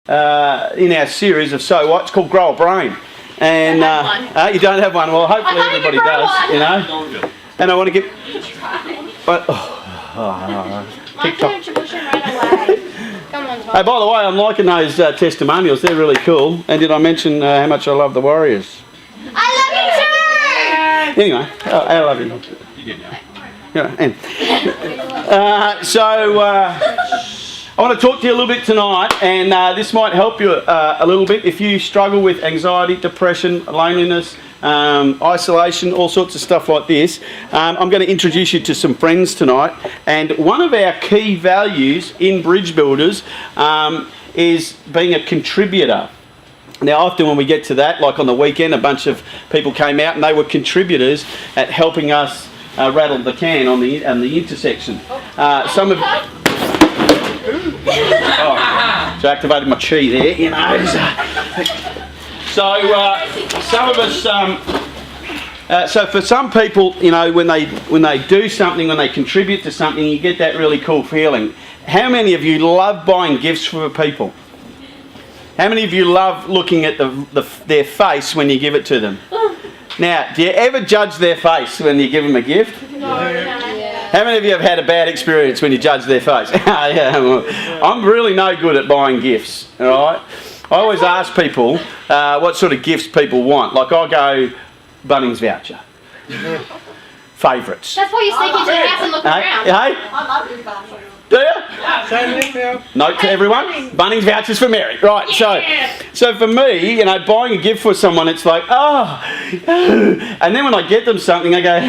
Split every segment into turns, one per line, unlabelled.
in our series of So What. It's called Grow a Brain. And you don't have one. Well, hopefully everybody does, you know. And I want to get... TikTok. Hey, by the way, I'm liking those testimonials. They're really cool. And did I mention how much I love the Warriors?
I love you too!
Anyway, I love you. You did now. Yeah, and, I want to talk to you a little bit tonight, and this might help you a little bit if you struggle with anxiety, depression, loneliness, isolation, all sorts of stuff like this. I'm going to introduce you to some friends tonight, and one of our key values in Bridge Builders is being a contributor. Now, often when we get to that, like on the weekend, a bunch of people came out and they were contributors at helping us rattle the can on the intersection. Some of... Oh, so I activated my chi there, you know. So some of us, so for some people, you know, when they do something, when they contribute to something, you get that really cool feeling. How many of you love buying gifts for people? How many of you love looking at their face when you give it to them? Now, do you ever judge their face when you give them a gift?
No.
How many of you have had a bad experience when you judge their face? I'm really no good at buying gifts, all right? I always ask people what sort of gifts people want. Like, I'll go Bunnings voucher. Favourites.
That's why you sneak into your house and look around.
Hey?
I love you, Bunnings.
Do you? Note to everyone, Bunnings vouchers for Mary. Right, so for me, you know, buying a gift for someone, it's like, oh. And then when I get them something, I go,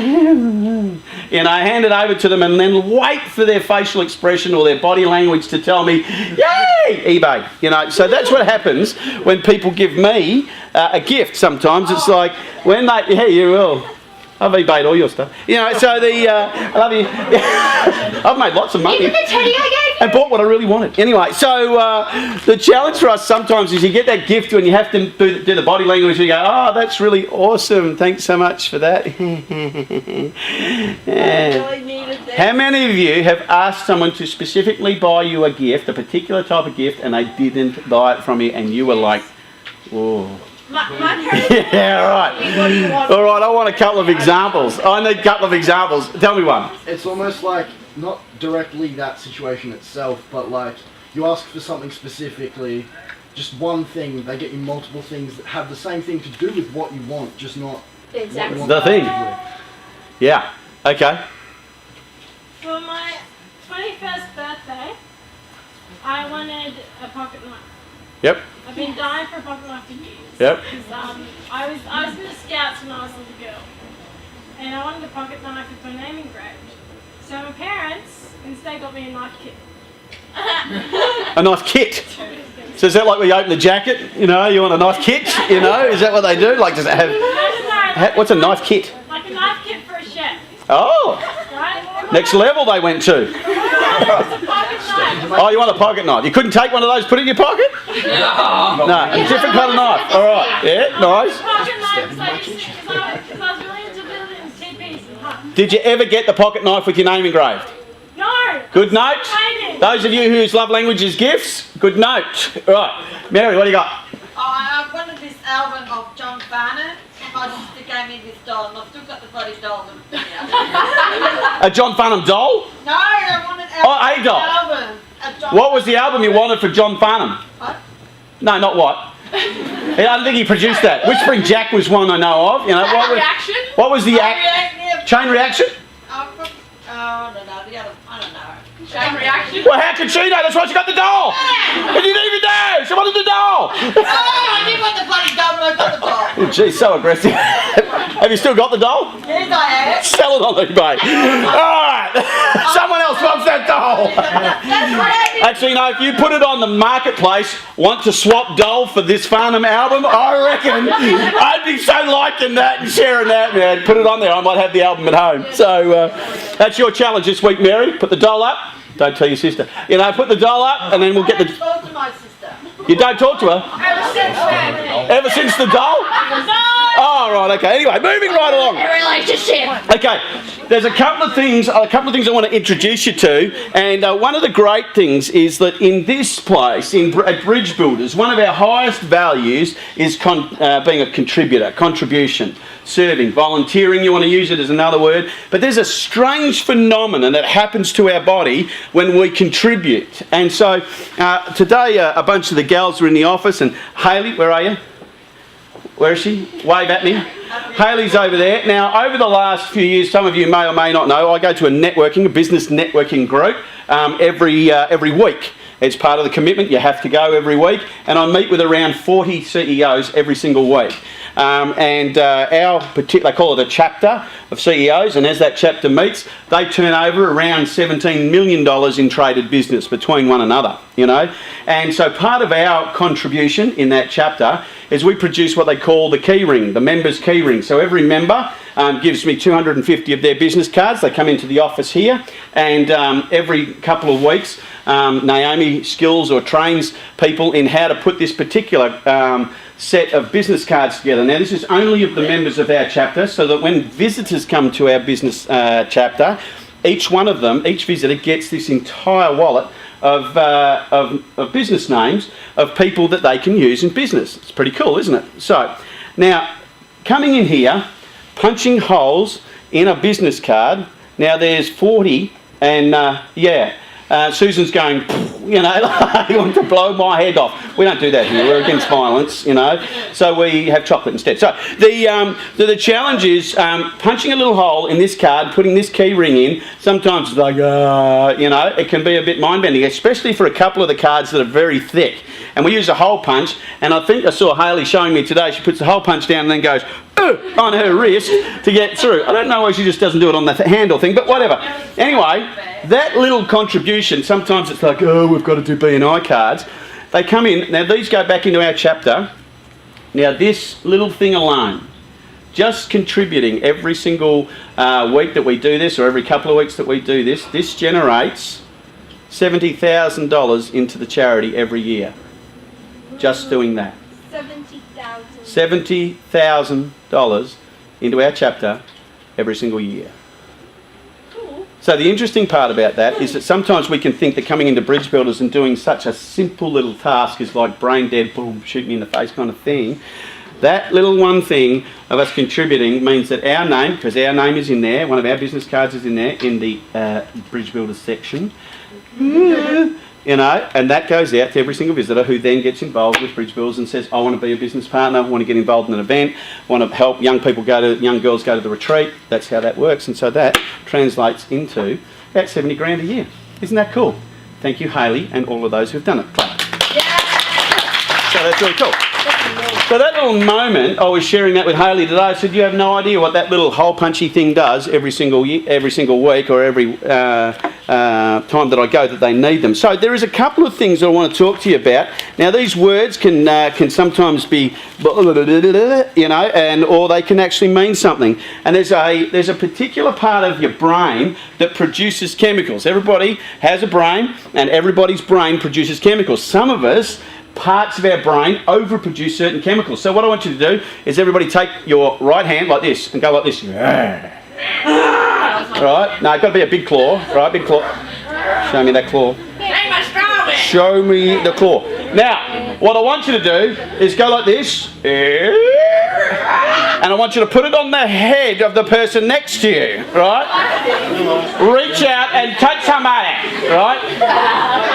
you know, I hand it over to them and then wait for their facial expression or their body language to tell me, yay, eBay. You know, so that's what happens when people give me a gift sometimes. It's like, when they, yeah, you will. I've eBayed all your stuff. You know, so I love you. I've made lots of money.
Even the teddy I gave you?
And bought what I really wanted. Anyway, so the challenge for us sometimes is you get that gift and you have to do the body language and you go, oh, that's really awesome. Thanks so much for that. Yeah. How many of you have asked someone to specifically buy you a gift, a particular type of gift, and they didn't buy it from you and you were like, whoa. Yeah, right. All right, I want a couple of examples. I need a couple of examples. Tell me one.
It's almost like, not directly that situation itself, but like, you ask for something specifically, just one thing, they get you multiple things that have the same thing to do with what you want, just not
exactly
the thing. Yeah, okay.
For my 21st birthday, I wanted a pocket knife.
Yep.
I've been dying for a pocket knife for years.
Yep.
I was in the Scouts when I was a little girl, and I wanted a pocket knife with my name engraved. So my parents instead got me a knife kit.
A knife kit? So is that like when you open the jacket, you know, you want a knife kit, you know? Is that what they do? Like, does it have... What's a knife kit?
Like a knife kit for a chef.
Oh!
Right?
Next level they went to.
It's a pocket knife.
Oh, you want a pocket knife? You couldn't take one of those, put it in your pocket? No, a different kind of knife. All right, yeah, nice.
Pocket knife because I was really into building in 10 pieces.
Did you ever get the pocket knife with your name engraved?
No.
Good note. Those of you whose love language is gifts, good note. All right, Mary, what do you got?
I wanted this album of John Farnham. My sister gave me this doll, and I've still got the bloody doll.
A John Farnham doll?
No, I wanted
Oh, a doll.
album.
What was the album you wanted for John Farnham?
What?
No, not what. I don't think he produced that. Whispering Jack was one I know of. You know, what was the Chain Reaction?
I don't know. The other, I don't know.
Chain Reaction?
Well, how could she know? That's why she got the doll. She didn't even know. She wanted the doll.
Oh, I did want the bloody doll, but I got the doll.
Oh, geez, so aggressive. Have you still got the doll?
Yes, I have.
Sell it on eBay. All right. Someone else wants that doll.
That's right.
Actually, you know, if you put it on the marketplace, want to swap doll for this Farnham album, I reckon I'd be so liking that and sharing that, man. Put it on there. I might have the album at home. So that's your challenge this week, Mary. Put the doll up. Don't tell your sister. You know, put the doll up and then we'll get the...
I don't talk to my sister.
You don't talk to her?
Ever since then.
Ever since the doll?
No!
Oh, right, okay. Anyway, moving right along.
Relationship.
Okay, there's a couple of things I want to introduce you to, and one of the great things is that in this place, at Bridge Builders, one of our highest values is being a contributor, contribution, serving, volunteering. You want to use it as another word, but there's a strange phenomenon that happens to our body when we contribute. And so today, a bunch of the gals are in the office, and Hayley, where are you? Where is she? Wave at me. Hayley's over there. Now, over the last few years, some of you may or may not know, I go to a business networking group every week. It's part of the commitment. You have to go every week. And I meet with around 40 CEOs every single week. They call it a chapter of CEOs, and as that chapter meets, they turn over around $17 million in traded business between one another, you know. And so part of our contribution in that chapter is we produce what they call the key ring, the members' key ring. So every member gives me 250 of their business cards. They come into the office here, and every couple of weeks, Naomi skills or trains people in how to put this particular set of business cards together. Now, this is only of the members of our chapter, so that when visitors come to our business chapter, each one of them, each visitor gets this entire wallet of business names of people that they can use in business. It's pretty cool, isn't it? So, now, coming in here, punching holes in a business card. Now, there's 40, and Susan's going, you know, you want to blow my head off. We don't do that here. We're against violence, you know. So we have chocolate instead. So the challenge is punching a little hole in this card, putting this key ring in. Sometimes it's like, you know, it can be a bit mind-bending, especially for a couple of the cards that are very thick. And we use a hole punch, and I think I saw Hayley showing me today, she puts the hole punch down and then goes on her wrist to get through. I don't know why she just doesn't do it on the handle thing, but whatever. Anyway, that little contribution, sometimes it's like, oh, we've got to do B&I cards. They come in, now these go back into our chapter. Now this little thing alone, just contributing every single week that we do this, or every couple of weeks that we do this, this generates $70,000 into the charity every year. Just doing that. $70,000 into our chapter every single year. So the interesting part about that is that sometimes we can think that coming into Bridge Builders and doing such a simple little task is like brain dead, boom, shoot me in the face kind of thing. That little one thing of us contributing means that our name, because our name is in there, one of our business cards is in there, in the Bridge Builders section, you know, and that goes out to every single visitor who then gets involved with Bridge Builders and says, I want to be a business partner, I want to get involved in an event, I want to help young girls go to the retreat. That's how that works, and so that translates into about 70 grand a year. Isn't that cool? Thank you, Hayley, and all of those who've done it. Clap. So that's really cool. So that little moment, I was sharing that with Hayley today. I said, you have no idea what that little hole punchy thing does every single week, or every time that I go that they need them. So there is a couple of things that I want to talk to you about. Now these words can sometimes be, you know, and or they can actually mean something. And there's a particular part of your brain that produces chemicals. Everybody has a brain, and everybody's brain produces chemicals. Some of us, parts of our brain overproduce certain chemicals. So what I want you to do is everybody take your right hand like this and go like this. Right? No, it's got to be a big claw. Right, big claw. Show me that claw. Show me the claw. Now, what I want you to do is go like this. And I want you to put it on the head of the person next to you, right? Reach out and touch somebody, right?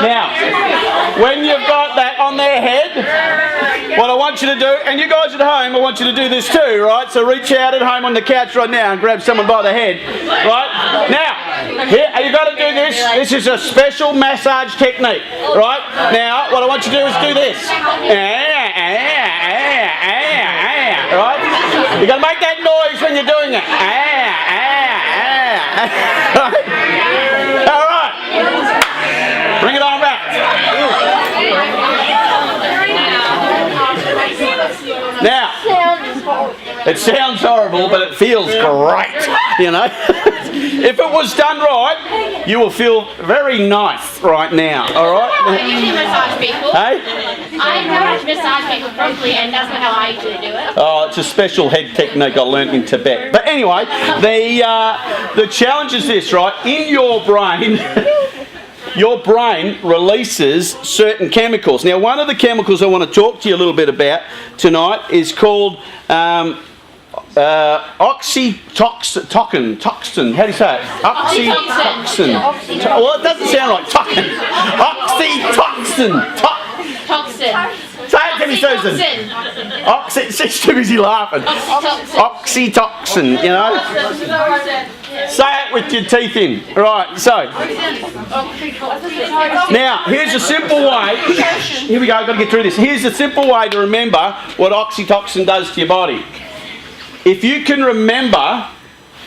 Now, when you've got that on their head, what I want you to do, and you guys at home, I want you to do this too, right? So reach out at home on the couch right now and grab someone by the head, right? Now, here, you got to do this. This is a special massage technique, right? Now, what I want you to do is do this. Right? You got to make that noise when you're doing it. Right? All right. Bring it on back. Now, it sounds horrible, but it feels great, you know. If it was done right, you will feel very nice right now, all right?
I usually massage people.
Hey?
I know how to massage people properly, and that's not how I usually do it.
Oh, it's a special head technique I learnt in Tibet. But anyway, the challenge is this, right? In your brain, your brain releases certain chemicals. Now, one of the chemicals I want to talk to you a little bit about tonight is called oxytocin. Toxin. How do you say it? Oxytocin. Well, it doesn't sound like toxin. Oxytocin.
Toxin.
Say it to me, Susan. She's too busy laughing. Oxytocin, you know? Say it with your teeth in. Right, so. Now, here's a simple way. Here we go, I've got to get through this. Here's a simple way to remember what oxytocin does to your body. If you can remember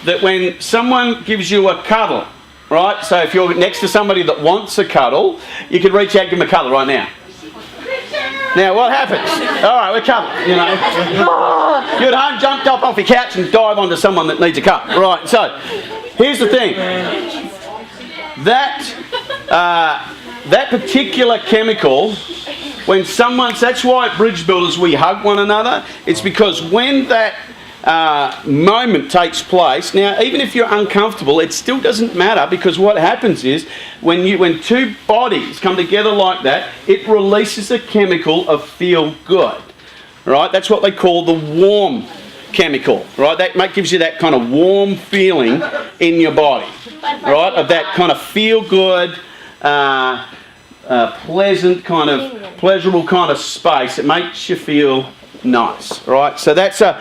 that when someone gives you a cuddle, right? So if you're next to somebody that wants a cuddle, you could reach out and give them a cuddle right now. Now, what happens? All right, we're cuddling, you know. You're at home, jumped up off your couch and dive onto someone that needs a cuddle. Right, so here's the thing. That particular chemical, when someone's... That's why at Bridge Builders we hug one another. It's because when that moment takes place, now even if you're uncomfortable, it still doesn't matter, because what happens is when two bodies come together like that, it releases a chemical of feel good, right? That's what they call the warm chemical, right? That gives you that kind of warm feeling in your body, right? Of that kind of feel good, pleasant kind of pleasurable kind of space. It makes you feel nice, right? So that's a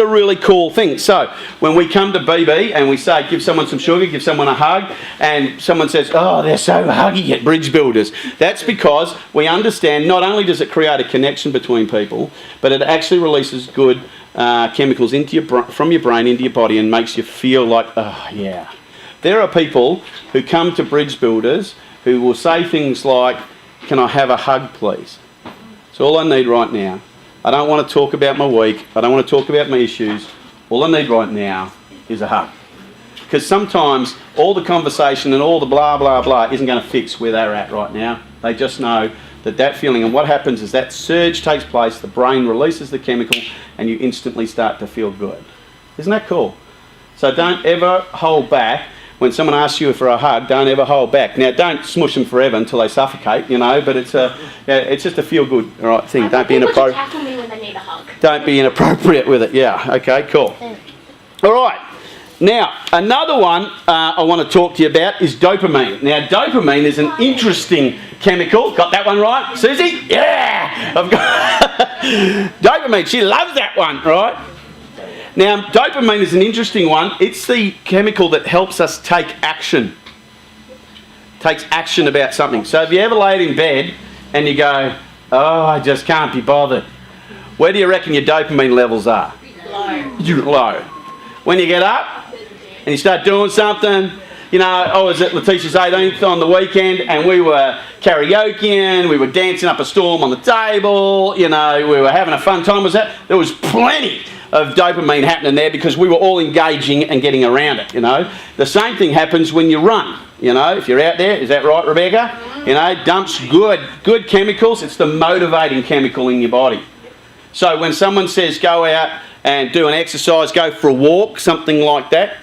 really cool thing. So when we come to BB and we say give someone some sugar, give someone a hug, and someone says, oh, they're so huggy at Bridge Builders, that's because we understand not only does it create a connection between people, but it actually releases good chemicals from your brain into your body and makes you feel like, oh yeah. There are people who come to Bridge Builders who will say things like, can I have a hug please? It's all I need right now. I don't want to talk about my week. I don't want to talk about my issues. All I need right now is a hug. Because sometimes all the conversation and all the blah, blah, blah isn't going to fix where they're at right now. They just know that feeling, and what happens is that surge takes place, the brain releases the chemical, and you instantly start to feel good. Isn't that cool? So don't ever hold back. When someone asks you for a hug, don't ever hold back. Now, don't smush them forever until they suffocate, you know, but it's just a feel-good right thing. Don't be inappropriate.
Tackle me when they need a hug.
Don't be inappropriate with it. Yeah, okay, cool. All right. Now, another one I want to talk to you about is dopamine. Now, dopamine is an interesting chemical. Got that one right, Susie? Yeah! I've got dopamine. She loves that one, right? Now, dopamine is an interesting one. It's the chemical that helps us take action. Takes action about something. So have you ever laid in bed and you go, oh, I just can't be bothered? Where do you reckon your dopamine levels are? Low. When you get up and you start doing something, you know, I was at Letitia's 18th on the weekend and we were karaokeing, we were dancing up a storm on the table, you know, we were having a fun time. There was plenty of dopamine happening there because we were all engaging and getting around it, you know. The same thing happens when you run, you know, if you're out there. Is that right, Rebecca? You know, dumps good chemicals. It's the motivating chemical in your body. So when someone says go out and do an exercise, go for a walk, something like that,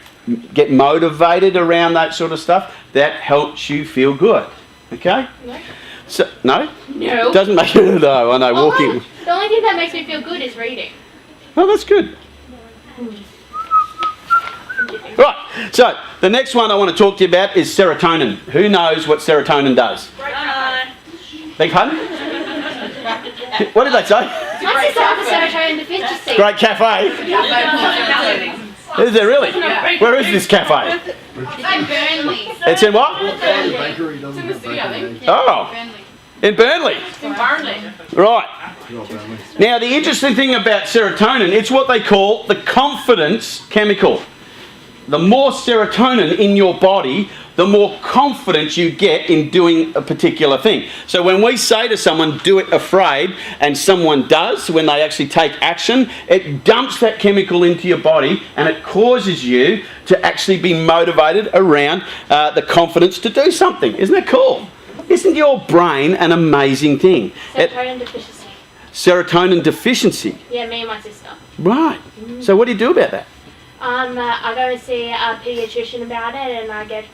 get motivated around that sort of stuff, that helps you feel good, okay?
No.
So, no?
No.
Doesn't make it, no, I know, walking.
The only thing that makes me feel good is reading.
Oh, that's good. Right, so the next one I want to talk to you about is serotonin. Who knows what serotonin does? Beg pardon? What did they say?
My sister has a serotonin deficiency.
Great cafe. Is there really? Where is this cafe?
It's in Burnley.
It's in what?
Bakery doesn't have bakery.
Oh, in Burnley. Right. Now, the interesting thing about serotonin, it's what they call the confidence chemical. The more serotonin in your body, the more confidence you get in doing a particular thing. So when we say to someone, do it afraid, and someone does, when they actually take action, it dumps that chemical into your body and it causes you to actually be motivated around the confidence to do something. Isn't that cool? Isn't your brain an amazing thing?
Serotonin deficiency.
Serotonin deficiency.
Yeah, me and my sister.
Right. So what do you do about that?
I go and see a pediatrician about it, and I get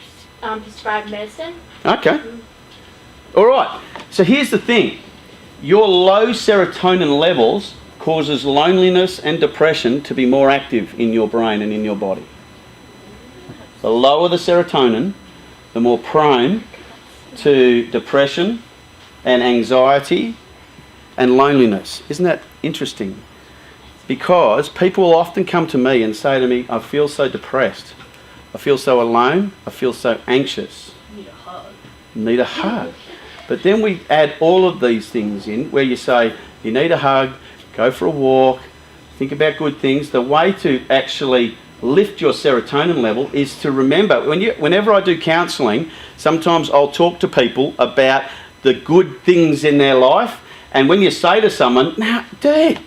prescribed medicine.
Okay. All right. So here's the thing. Your low serotonin levels causes loneliness and depression to be more active in your brain and in your body. The lower the serotonin, the more prone to depression and anxiety and loneliness. Isn't that interesting? Because people will often come to me and say to me, I feel so depressed. I feel so alone. I feel so anxious. Need a hug. But then we add all of these things in where you say, you need a hug, go for a walk, think about good things. The way to actually lift your serotonin level is to remember, whenever I do counselling, sometimes I'll talk to people about the good things in their life. And when you say to someone, now, dude,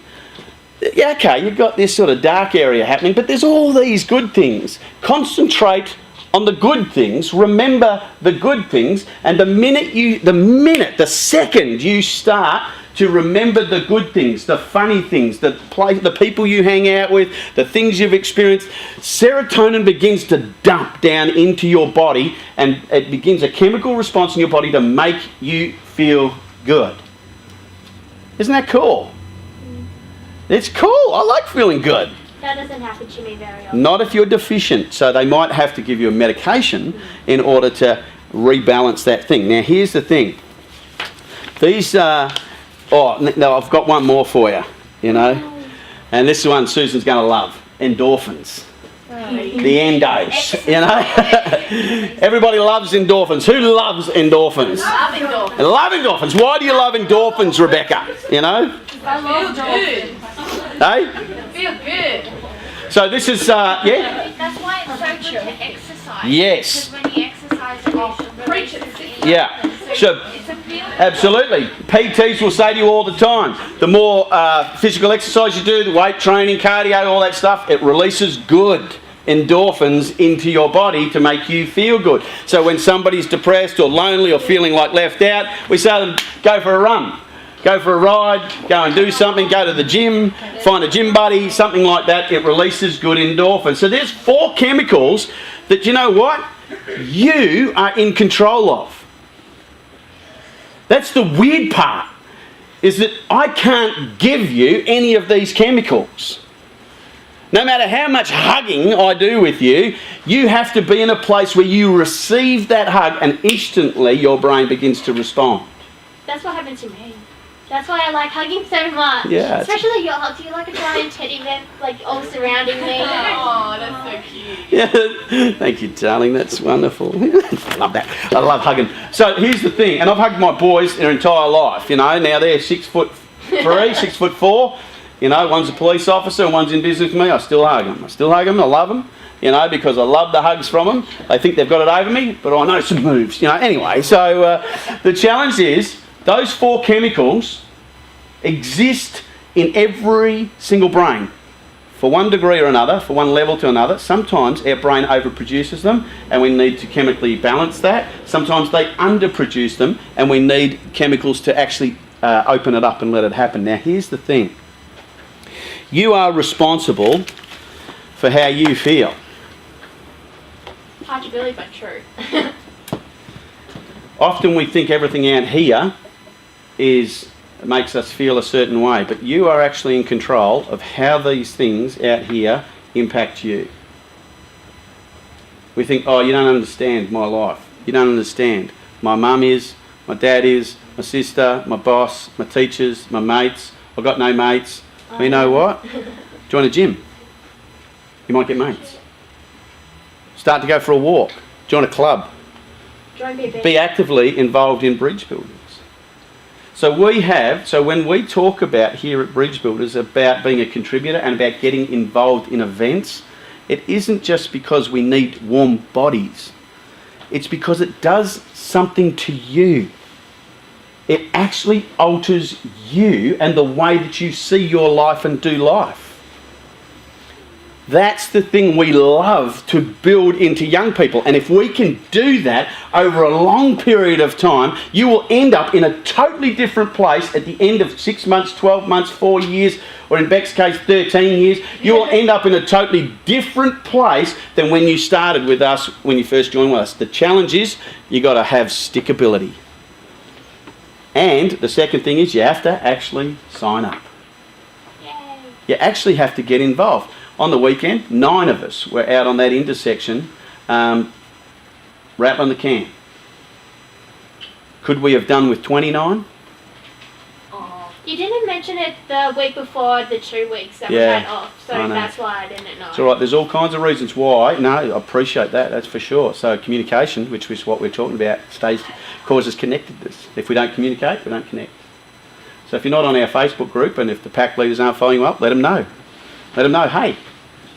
yeah, okay, you've got this sort of dark area happening, but there's all these good things. Concentrate on the good things, remember the good things, and the second you start to remember the good things, the funny things, the people you hang out with, the things you've experienced, serotonin begins to dump down into your body, and it begins a chemical response in your body to make you feel good. Isn't that cool? It's cool. I like feeling good.
That doesn't happen to me very often.
Not if you're deficient. So they might have to give you a medication in order to rebalance that thing. Now, here's the thing. These no, I've got one more for you, And this one Susan's going to love. Endorphins. The endos, Everybody loves endorphins. Who loves endorphins?
Love endorphins.
Love endorphins. Why do you love endorphins, Rebecca?
I love endorphins.
Hey?
Feel good.
So this is, yeah?
That's why it's so good to exercise.
Yes.
Because when you exercise, you preach it.
Yeah. So,
It's a feeling.
absolutely. PTs will say to you all the time, the more physical exercise you do, the weight training, cardio, all that stuff, it releases good endorphins into your body to make you feel good. So when somebody's depressed or lonely or feeling like left out, we say to them, go for a run, go for a ride, go and do something, go to the gym, find a gym buddy, something like that. It releases good endorphins. So there's 4 chemicals that, you know what, you are in control of. That's the weird part, is that I can't give you any of these chemicals. No matter how much hugging I do with you, you have to be in a place where you receive that hug and instantly your brain begins to respond.
That's what happened to me. That's why I like hugging so much.
Yeah.
Especially your hugs. You're like a giant teddy bear, like all surrounding me.
Oh, that's so cute.
Yeah. Thank you, darling. That's wonderful. I love that. I love hugging. So here's the thing, and I've hugged my boys their entire life, Now they're 6'3", 6'4". One's a police officer and one's in business with me. I still hug them. I love them, because I love the hugs from them. They think they've got it over me, but I know some moves, Anyway, so the challenge is those 4 chemicals exist in every single brain. For one degree or another, for one level to another. Sometimes our brain overproduces them and we need to chemically balance that. Sometimes they underproduce them and we need chemicals to actually open it up and let it happen. Now here's the thing. You are responsible for how you feel.
Hard to believe, but true.
Often we think everything out here makes us feel a certain way, but you are actually in control of how these things out here impact you. We think, oh, you don't understand my life. You don't understand. My mum is, my dad is, my sister, my boss, my teachers, my mates. I've got no mates. Well, you know what? Join a gym. You might get mates. Start to go for a walk. Join a club.
Join BB.
Be actively involved in bridge buildings. So when we talk about here at Bridge Builders about being a contributor and about getting involved in events, it isn't just because we need warm bodies. It's because it does something to you. It actually alters you and the way that you see your life and do life. That's the thing we love to build into young people. And if we can do that over a long period of time, you will end up in a totally different place at the end of 6 months, 12 months, 4 years, or in Beck's case, 13 years. You will end up in a totally different place than when you started with us, when you first joined with us. The challenge is you got to have stickability. And the second thing is you have to actually sign up.
Yay.
You actually have to get involved. On the weekend, 9 of us were out on that intersection rattling the can. Could we have done with 29?
You didn't mention it the week before the 2 weeks that we
Yeah,
had off, so
I know.
that's why I didn't know.
It's all right, there's all kinds of reasons why. No, I appreciate that, that's for sure. So communication, which is what we're talking about, causes connectedness. If we don't communicate, we don't connect. So if you're not on our Facebook group and if the pack leaders aren't following you up, let them know. Let them know, hey,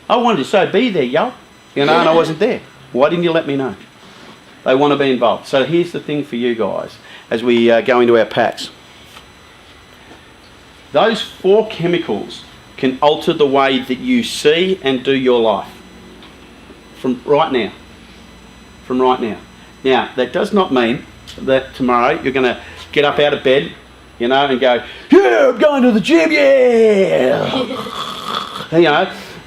I wanted to so be there, yo. And I wasn't there. Why didn't you let me know? They want to be involved. So here's the thing for you guys as we go into our packs. Those 4 chemicals can alter the way that you see and do your life. From right now. From right now. Now, that does not mean that tomorrow you're going to get up out of bed, and go, yeah, I'm going to the gym, yeah!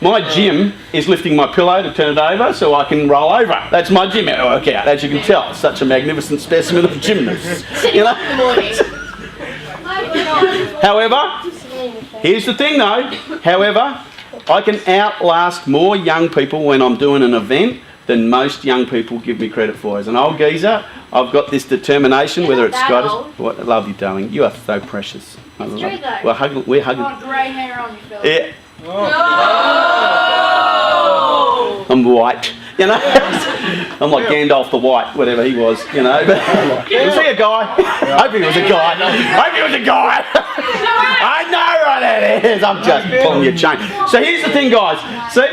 My gym is lifting my pillow to turn it over so I can roll over. That's my gym workout, as you can tell. Such a magnificent specimen of a gymnast. However, here's the thing though. However, I can outlast more young people when I'm doing an event than most young people give me credit for. As an old geezer, I've got this determination, whether it's
that
Scottish.
old.
What, I love you, darling. You are so precious.
It's true though.
We're hugging.
grey hair on your Phil.
Yeah. I'm white, I'm like Gandalf the White, whatever he was, Was he a guy? I hope he was a guy. I know what it is. I'm just pulling your chain. So here's the thing, guys. See,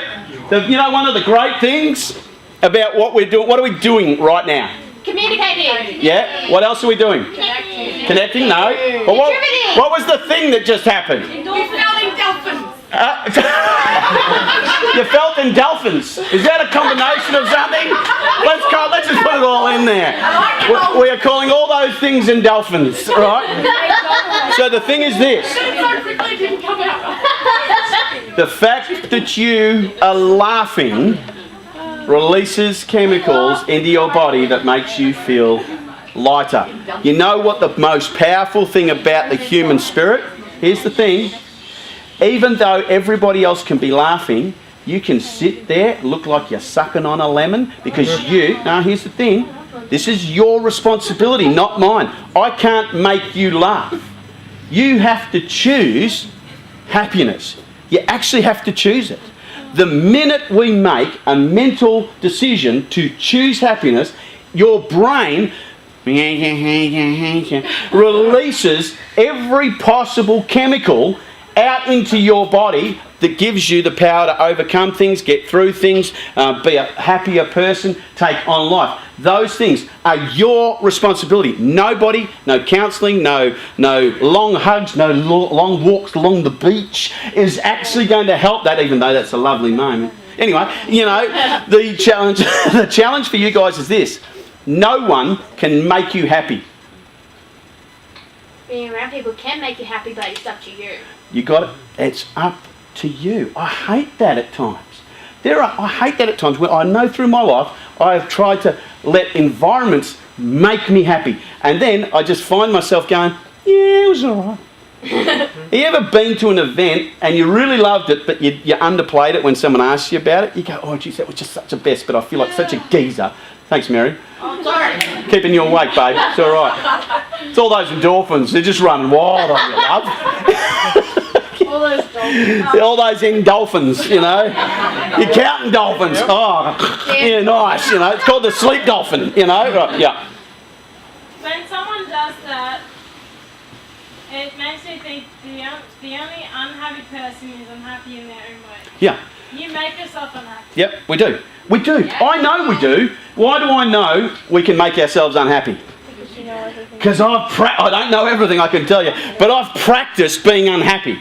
one of the great things about what we're doing. What are we doing right now?
Communicating.
Yeah. What else are we doing? Connecting? No. But what was the thing that just happened? You felt endorphins. Is that a combination of something? Let's just put it all in there. We are calling all those things endorphins, right? So the thing is this. The fact that you are laughing releases chemicals into your body that makes you feel lighter. You know what the most powerful thing about the human spirit? Here's the thing. Even though everybody else can be laughing, you can sit there, look like you're sucking on a lemon, because here's the thing, this is your responsibility, not mine. I can't make you laugh. You have to choose happiness. You actually have to choose it. The minute we make a mental decision to choose happiness, your brain releases every possible chemical out into your body that gives you the power to overcome things, get through things, be a happier person, take on life. Those things are your responsibility. Nobody, no counselling, no long hugs, no long walks along the beach is actually going to help that, even though that's a lovely moment. Anyway, the challenge for you guys is this. No one can make you happy.
Being around people can make you happy, but it's up to you.
You got it. It's up to you. I hate that at times. I hate that at times where I know through my life I have tried to let environments make me happy, and then I just find myself going, yeah, it was all right. Have you ever been to an event and you really loved it, but you underplayed it when someone asks you about it? You go, oh, geez, that was just such a best, but I feel like such a geezer. Thanks, Mary.
Oh, sorry.
Keeping you awake, babe. It's all right. It's all those endorphins. They're just running wild on you, love.
All those dolphins.
All those endorphins, You're counting dolphins. Oh, yeah, nice, It's called the sleep dolphin, Right, yeah.
When someone does that, it makes me think the only unhappy person is unhappy in their own way.
Yeah.
You make yourself unhappy.
Yep, we do. We do.
Yeah.
I know we do. Why do I know we can make ourselves unhappy? Because I don't know everything, I can tell you, but I've practiced being unhappy.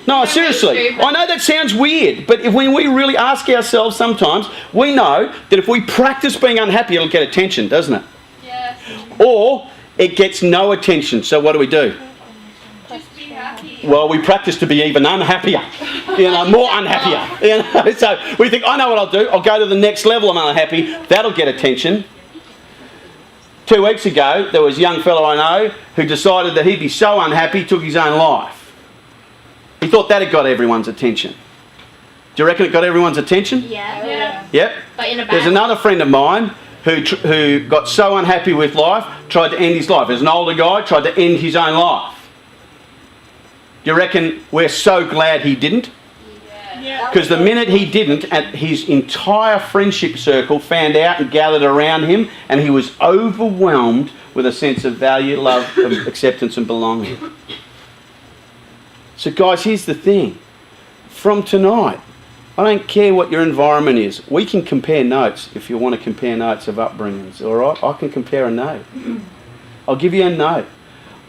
No, seriously. I know that sounds weird, but when we really ask ourselves sometimes, we know that if we practice being unhappy, it'll get attention, doesn't it?
Yes.
Or it gets no attention. So what do?
Just be happy.
Well, we practice to be even unhappier, more unhappier. So we think, I know what I'll do. I'll go to the next level of unhappy. That'll get attention. 2 weeks ago, there was a young fellow I know who decided that he'd be so unhappy, he took his own life. He thought that had got everyone's attention. Do you reckon it got everyone's attention?
Yeah.
Yep.
But in a bad
There's another friend of mine who got so unhappy with life, tried to end his life. There's an older guy, tried to end his own life. Do you reckon we're so glad he didn't?
Yeah.
Because the minute he didn't, his entire friendship circle found out and gathered around him, and he was overwhelmed with a sense of value, love, acceptance and belonging. So guys, here's the thing. From tonight, I don't care what your environment is. We can compare notes if you want to compare notes of upbringings, all right? I can compare a note. I'll give you a note.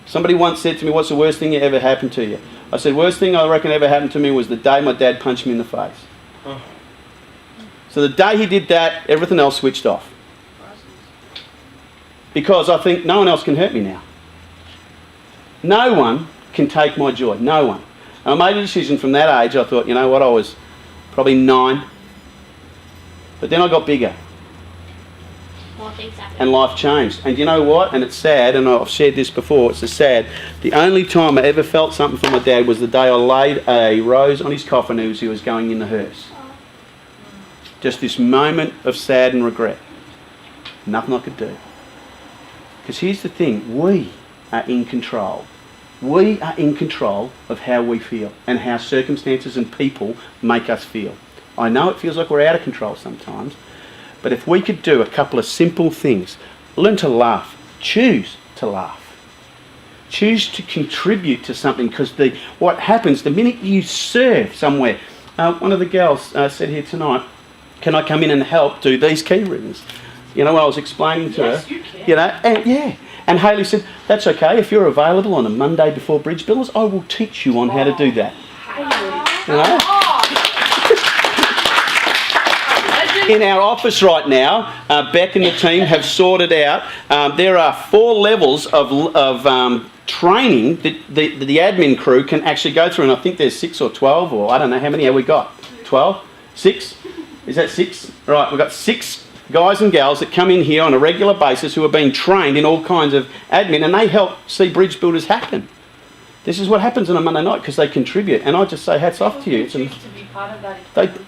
Somebody once said to me, what's the worst thing that ever happened to you? I said, worst thing I reckon ever happened to me was the day my dad punched me in the face.
Oh.
So the day he did that, everything else switched off. Because I think no one else can hurt me now. No one can take my joy. No one. And I made a decision from that age. I thought, you know what, I was probably 9. But then I got bigger.
more things happen.
And life changed. And you know what? And it's sad, and I've shared this before, it's sad. The only time I ever felt something from my dad was the day I laid a rose on his coffin as he was going in the hearse. Just this moment of sad and regret. Nothing I could do. Because here's the thing, we are in control. We are in control of how we feel and how circumstances and people make us feel. I know it feels like we're out of control sometimes, but if we could do a couple of simple things, learn to laugh, choose to laugh, choose to contribute to something, because what happens the minute you serve somewhere, one of the girls said here tonight, can I come in and help do these key rings? You know, when I was explaining to her,
you can.
you know, and Hayley said, that's okay, if you're available on a Monday before Bridge Builders, I will teach you on how to do that. You know? In our office right now, Beck and the team have sorted out, there are 4 levels of training that the admin crew can actually go through, and I think there's 6 or 12, or I don't know how many have we got? 12? 6? Is that 6? Right, we've got 6 guys and gals that come in here on a regular basis who are being trained in all kinds of admin, and they help see Bridge Builders happen. This is what happens on a Monday night because they contribute, and I just say hats off to you.
Choose to be part of that if they want to.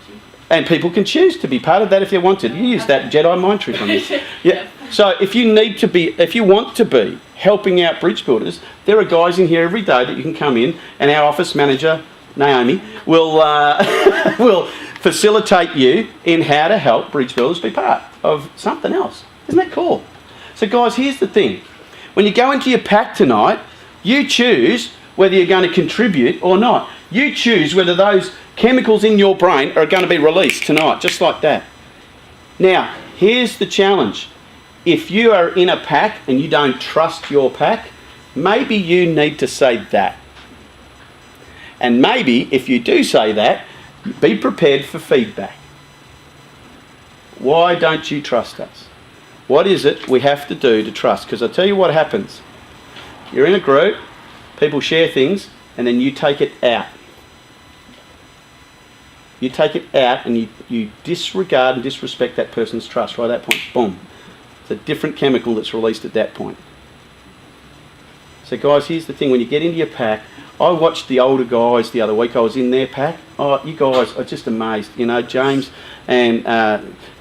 And people can choose to be part of that if they want to. You use that Jedi mind trick on me. Yeah. So if you want to be helping out Bridge Builders, there are guys in here every day that you can come in, and our office manager Naomi will facilitate you in how to help Bridge Builders be part of something else. Isn't that cool? So guys, here's the thing. When you go into your pack tonight, you choose whether you're going to contribute or not. You choose whether those chemicals in your brain are going to be released tonight, just like that. Now, here's the challenge. If you are in a pack and you don't trust your pack, maybe you need to say that. And maybe if you do say that, be prepared for feedback. Why don't you trust us? What is it we have to do to trust? Because I'll tell you what happens. You're in a group, people share things, and then you take it out. You take it out and you disregard and disrespect that person's trust right at that point. Boom. It's a different chemical that's released at that point. So guys, here's the thing. When you get into your pack, I watched the older guys the other week. I was in their pack. Oh, you guys are just amazed. You know, James and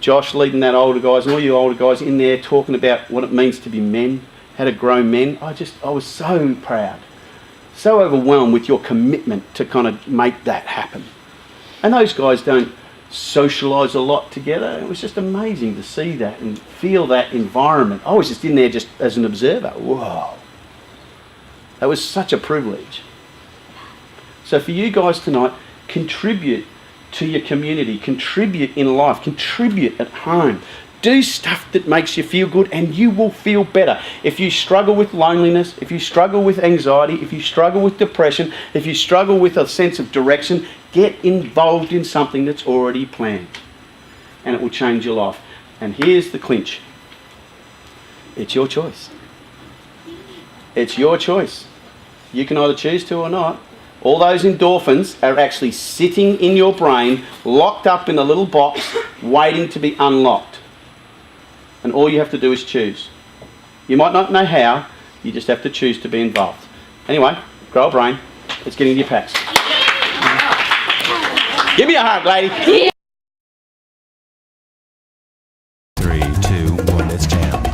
Josh leading that older guys, and all you older guys in there talking about what it means to be men, how to grow men. I was so proud, so overwhelmed with your commitment to kind of make that happen. And those guys don't socialise a lot together. It was just amazing to see that and feel that environment. I was just in there just as an observer. Whoa. That was such a privilege. So for you guys tonight, contribute to your community, contribute in life, contribute at home. Do stuff that makes you feel good and you will feel better. If you struggle with loneliness, if you struggle with anxiety, if you struggle with depression, if you struggle with a sense of direction, get involved in something that's already planned and it will change your life. And here's the clinch. It's your choice. It's your choice. You can either choose to or not. All those endorphins are actually sitting in your brain, locked up in a little box, waiting to be unlocked. And all you have to do is choose. You might not know how, you just have to choose to be involved. Anyway, grow a brain. Let's get into your packs. Give me a hug, lady.
3, 2, 1, let's jam.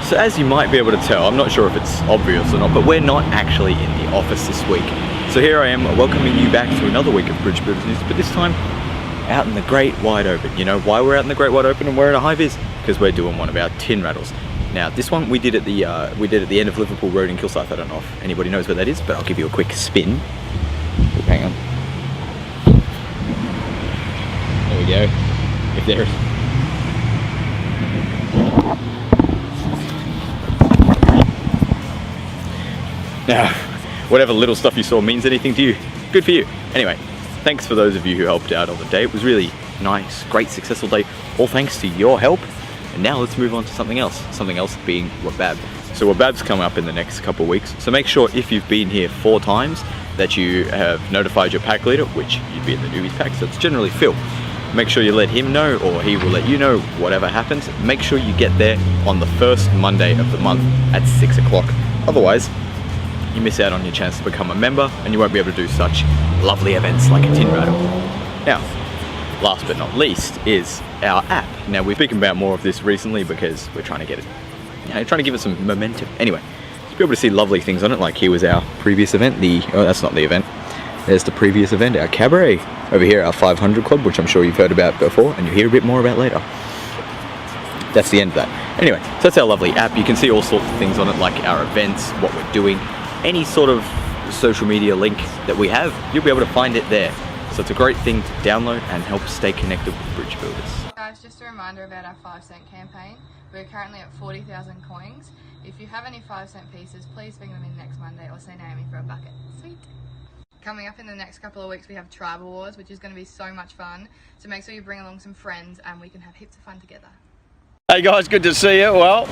So as you might be able to tell, I'm not sure if it's obvious or not, but we're not actually in the office this week. So here I am welcoming you back to another week of Bridge Builders News, but this time out in the great wide open. You know why we're out in the great wide open and we're in a high vis? Because we're doing one of our tin rattles. Now this one we did at the end of Liverpool Road in Kilsyth. I don't know if anybody knows where that is, but I'll give you a quick spin. Hang on. There we go. If there is. Now, whatever little stuff you saw means anything to you, good for you. Anyway, thanks for those of you who helped out on the day. It was really nice, great, successful day, all thanks to your help. And now let's move on to something else being Wabab. So Wabab's coming up in the next couple of weeks, so make sure if you've been here 4 times that you have notified your pack leader, which you'd be in the newbies pack, so it's generally Phil. Make sure you let him know, or he will let you know, whatever happens. Make sure you get there on the first Monday of the month at 6 o'clock. Otherwise, you miss out on your chance to become a member and you won't be able to do such lovely events like a tin rattle. Now, last but not least is our app. Now we've spoken about more of this recently because we're trying to get it, trying to give it some momentum. Anyway, to be able to see lovely things on it, like here was our previous event, oh that's not the event, there's the previous event, our cabaret. Over here our 500 Club, which I'm sure you've heard about before and you'll hear a bit more about later. That's the end of that. Anyway, so that's our lovely app. You can see all sorts of things on it, like our events, what we're doing, any sort of social media link that we have, you'll be able to find it there. So it's a great thing to download and help stay connected with Bridge Builders.
Guys, just a reminder about our 5-cent campaign. We're currently at 40,000 coins. If you have any 5-cent pieces, please bring them in next Monday or say Naomi for a bucket. Sweet. Coming up in the next couple of weeks, we have Tribal Wars, which is going to be so much fun. So make sure you bring along some friends and we can have heaps of fun together.
Hey guys, good to see you. Well,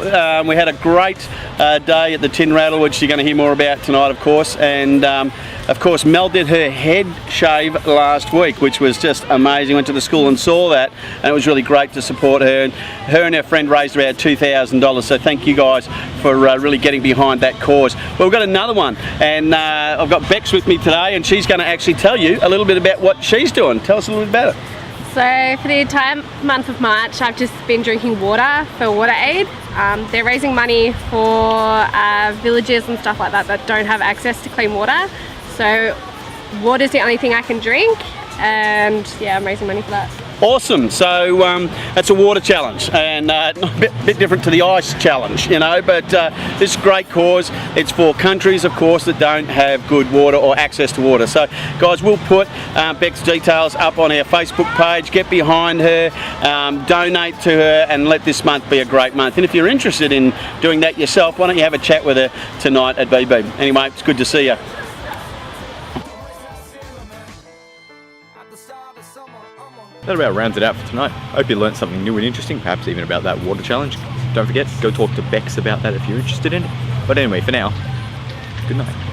we had a great day at the Tin Rattle, which you're going to hear more about tonight, of course. And of course, Mel did her head shave last week, which was just amazing. Went to the school and saw that, and it was really great to support her. And her friend raised around $2,000. So thank you guys for really getting behind that cause. Well, we've got another one, and I've got Bex with me today, and she's going to actually tell you a little bit about what she's doing. Tell us a little bit about it.
So for the entire month of March, I've just been drinking water for WaterAid. They're raising money for villages and stuff like that that don't have access to clean water. So water's the only thing I can drink, and yeah, I'm raising money for that.
Awesome. So that's a water challenge, and a bit different to the ice challenge, you know, but this is a great cause. It's for countries, of course, that don't have good water or access to water. So guys, we'll put Beck's details up on our Facebook page. Get behind her, donate to her, and let this month be a great month. And if you're interested in doing that yourself, why don't you have a chat with her tonight at BB. Anyway, it's good to see you.
That about rounds it out for tonight. Hope you learned something new and interesting, perhaps even about that water challenge. Don't forget, go talk to Bex about that if you're interested in it. But anyway, for now, good night.